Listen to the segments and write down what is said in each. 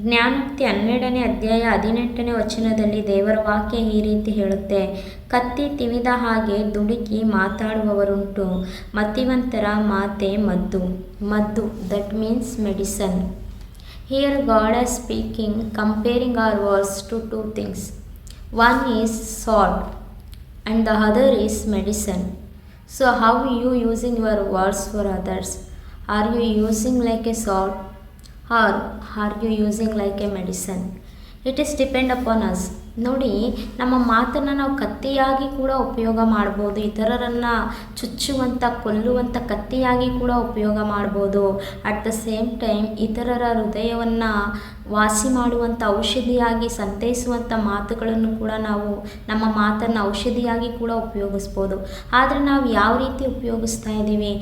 ಜ್ಞಾನೋಕ್ತಿ 12ನೇ ಅಧ್ಯಾಯ 18ನೇ ವಚನದಲ್ಲಿ ದೇವರ ವಾಕ್ಯ ಈ ರೀತಿ ಹೇಳುತ್ತೆ, ಕತ್ತಿ ತಿವಿದ ಹಾಗೆ ದುಡುಕಿ ಮಾತಾಡುವವರುಂಟು, ಮತಿವಂತರ ಮಾತೆ ಮದ್ದು. ಮದ್ದು, that means medicine. Here god is speaking, comparing our words to two things. One is salt and the other is medicine. So how you using your words for others? Are you using like a salt or are you using like a medicine? It is depend upon us. ನೋಡಿ, ನಮ್ಮ ಮಾತನ್ನು ನಾವು ಕತ್ತಿಯಾಗಿ ಕೂಡ ಉಪಯೋಗ ಮಾಡ್ಬೋದು, ಇತರರನ್ನು ಚುಚ್ಚುವಂಥ ಕೊಲ್ಲುವಂಥ ಕತ್ತಿಯಾಗಿ ಕೂಡ ಉಪಯೋಗ ಮಾಡ್ಬೋದು. ಅಟ್ ದ ಸೇಮ್ ಟೈಮ್ ಇತರರ ಹೃದಯವನ್ನು ವಾಸಿ ಮಾಡುವಂಥ ಔಷಧಿಯಾಗಿ ಸಂತೈಸುವಂಥ ಮಾತುಗಳನ್ನು ಕೂಡ ನಾವು ನಮ್ಮ ಮಾತನ್ನು ಔಷಧಿಯಾಗಿ ಕೂಡ ಉಪಯೋಗಿಸ್ಬೋದು. ಆದರೆ ನಾವು ಯಾವ ರೀತಿ ಉಪಯೋಗಿಸ್ತಾ ಇದ್ದೀವಿ?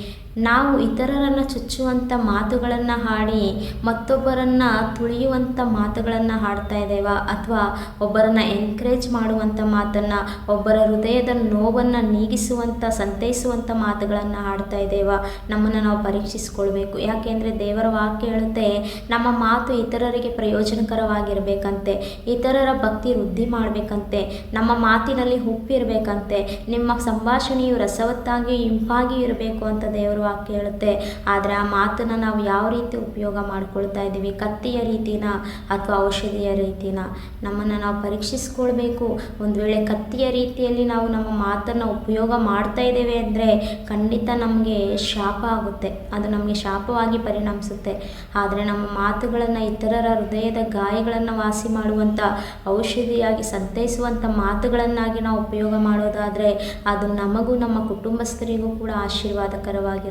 ನಾವು ಇತರರನ್ನು ಚುಚ್ಚುವಂಥ ಮಾತುಗಳನ್ನು ಹಾಡಿ ಮತ್ತೊಬ್ಬರನ್ನು ತುಳಿಯುವಂಥ ಮಾತುಗಳನ್ನು ಹಾಡ್ತಾ ಇದ್ದೇವಾ, ಅಥವಾ ಒಬ್ಬರನ್ನು ಎನ್ಕರೇಜ್ ಮಾಡುವಂಥ ಮಾತನ್ನು, ಒಬ್ಬರ ಹೃದಯದ ನೋವನ್ನು ನೀಗಿಸುವಂಥ ಸಂತೈಸುವಂಥ ಮಾತುಗಳನ್ನು ಹಾಡ್ತಾ ಇದ್ದೇವಾ? ನಮ್ಮನ್ನು ನಾವು ಪರೀಕ್ಷಿಸ್ಕೊಳ್ಬೇಕು. ಯಾಕೆಂದರೆ ದೇವರ ವಾಕ್ಯ ಹೇಳುತ್ತೆ, ನಮ್ಮ ಮಾತು ಇತರರಿಗೆ ಪ್ರಯೋಜನಕರವಾಗಿರಬೇಕಂತೆ, ಇತರರ ಭಕ್ತಿ ವೃದ್ಧಿ ಮಾಡಬೇಕಂತೆ, ನಮ್ಮ ಮಾತಿನಲ್ಲಿ ಉಪ್ಪಿರಬೇಕಂತೆ, ನಿಮ್ಮ ಸಂಭಾಷಣೆಯು ರಸವತ್ತಾಗಿ ಇಂಪಾಗಿ ಇರಬೇಕು ಅಂತ ದೇವರ ವಾಕ್ಯ ಹೇಳುತ್ತೆ. ಆದರೆ ಆ ಮಾತನ್ನು ನಾವು ಯಾವ ರೀತಿ ಉಪಯೋಗ ಮಾಡ್ಕೊಳ್ತಾ ಇದ್ದೀವಿ? ಕತ್ತಿಯ ರೀತಿನ ಅಥವಾ ಔಷಧಿಯ ರೀತಿನ? ನಮ್ಮನ್ನು ನಾವು ಪರೀಕ್ಷಿಸ್ಕೊಳ್ಬೇಕು. ಒಂದು ವೇಳೆ ಕತ್ತಿಯ ರೀತಿಯಲ್ಲಿ ನಾವು ನಮ್ಮ ಮಾತನ್ನು ಉಪಯೋಗ ಮಾಡ್ತಾ ಇದ್ದೇವೆ ಅಂದರೆ ಖಂಡಿತ ನಮಗೆ ಶಾಪ ಆಗುತ್ತೆ, ಅದು ನಮಗೆ ಶಾಪವಾಗಿ ಪರಿಣಮಿಸುತ್ತೆ. ಆದರೆ ನಮ್ಮ ಮಾತುಗಳನ್ನು ಇತರರ ಹೃದಯದ ಗಾಯಗಳನ್ನು ವಾಸಿ ಮಾಡುವಂಥ ಔಷಧಿಯಾಗಿ ಸಂತೈಸುವಂಥ ಮಾತುಗಳನ್ನಾಗಿ ನಾವು ಉಪಯೋಗ ಮಾಡೋದಾದರೆ ಅದು ನಮಗೂ ನಮ್ಮ ಕುಟುಂಬಸ್ಥರಿಗೂ ಕೂಡ ಆಶೀರ್ವಾದಕರವಾಗಿರುತ್ತೆ.